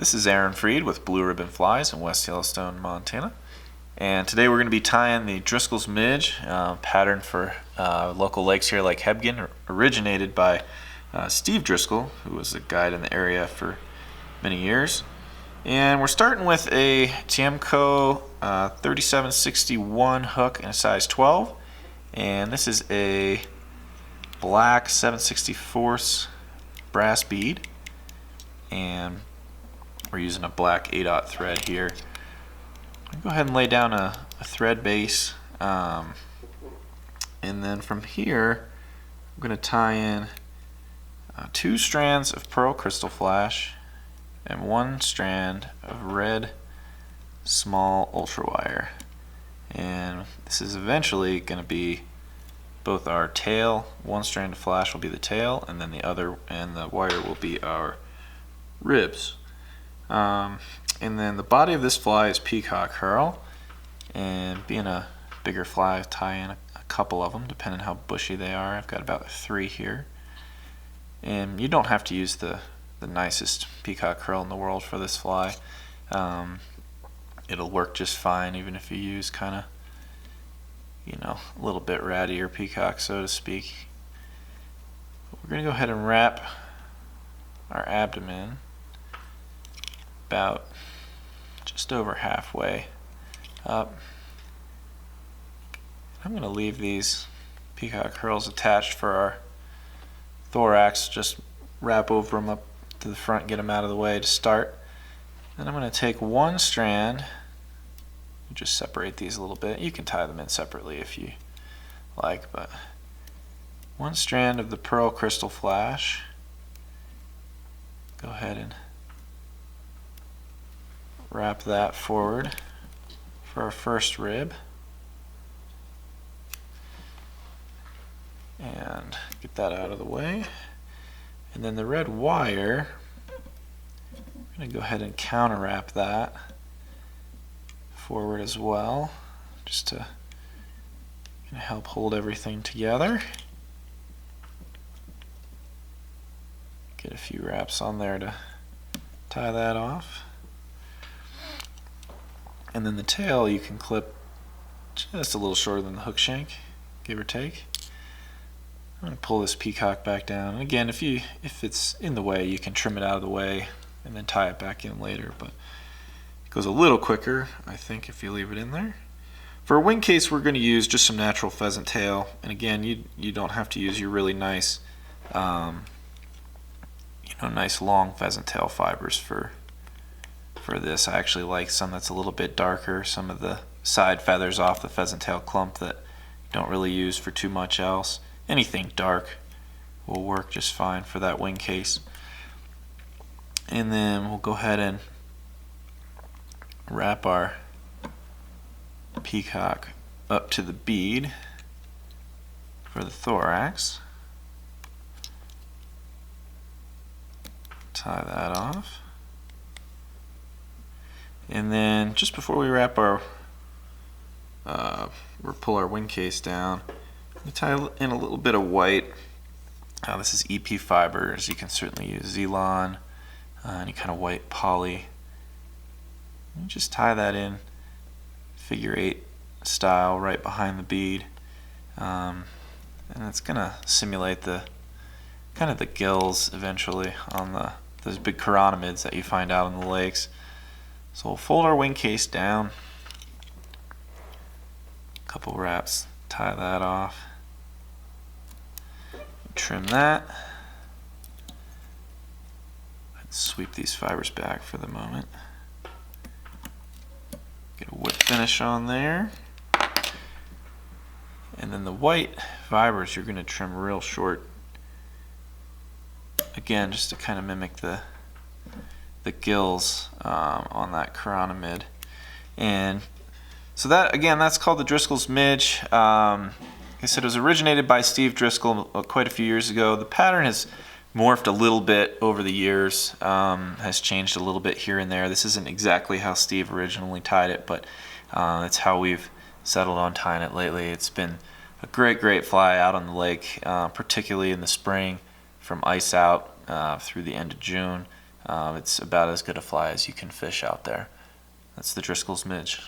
This is Aaron Freed with Blue Ribbon Flies in West Yellowstone, Montana. And today we're going to be tying the Driscoll's Midge, pattern for local lakes here like Hebgen, originated by Steve Driscoll, who was a guide in the area for many years. And we're starting with a Tiemco 3761 hook in a size 12. And this is a black 7/64 brass bead. And we're using a black 8/0 thread here. I'll go ahead and lay down a thread base, and then from here I'm going to tie in 2 strands of pearl crystal flash and 1 strand of red small ultra wire. And this is eventually going to be both our tail. 1 strand of flash will be the tail, and then the other and the wire will be our ribs. And then the body of this fly is peacock herl, and being a bigger fly, I tie in a couple of them depending on how bushy they are. I've got about 3 here, and you don't have to use the nicest peacock herl in the world for this fly. It'll work just fine even if you use kind of, a little bit rattier peacock, so to speak. We're going to go ahead and wrap our abdomen about just over halfway up. I'm going to leave these peacock herls attached for our thorax. Just wrap over them up to the front, get them out of the way to start. Then I'm going to take 1 strand, just separate these a little bit. You can tie them in separately if you like, but 1 strand of the pearl crystal flash. Go ahead and wrap that forward for our first rib, and get that out of the way. And then the red wire, I'm going to go ahead and counter wrap that forward as well, just to help hold everything together. Get a few wraps on there to tie that off. And then the tail you can clip just a little shorter than the hook shank, give or take. I'm going to pull this peacock back down. And again, if it's in the way, you can trim it out of the way and then tie it back in later. But it goes a little quicker, I think, if you leave it in there. For a wing case, we're going to use just some natural pheasant tail. And again, you don't have to use your really nice, nice long pheasant tail fibers for this. I actually like some that's a little bit darker, some of the side feathers off the pheasant tail clump that you don't really use for too much else. Anything dark will work just fine for that wing case. And then we'll go ahead and wrap our peacock up to the bead for the thorax. Tie that off. And then just before we wrap or pull our wing case down, we tie in a little bit of white. This is EP fibers. You can certainly use Zelon, any kind of white poly. And just tie that in figure 8 style right behind the bead, and it's going to simulate the gills eventually on those big chironomids that you find out in the lakes. So we'll fold our wing case down, a couple wraps, tie that off, trim that, and sweep these fibers back for the moment. Get a whip finish on there. And then the white fibers you're going to trim real short, again just to kind of mimic the gills on that chironomid. And so that's called the Driscoll's Midge. Like I said, it was originated by Steve Driscoll quite a few years ago. The pattern has morphed a little bit over the years, has changed a little bit here and there. This isn't exactly how Steve originally tied it, but it's how we've settled on tying it lately. It's been a great fly out on the lake, particularly in the spring from ice out through the end of June. It's about as good a fly as you can fish out there. That's the Driscoll's Midge.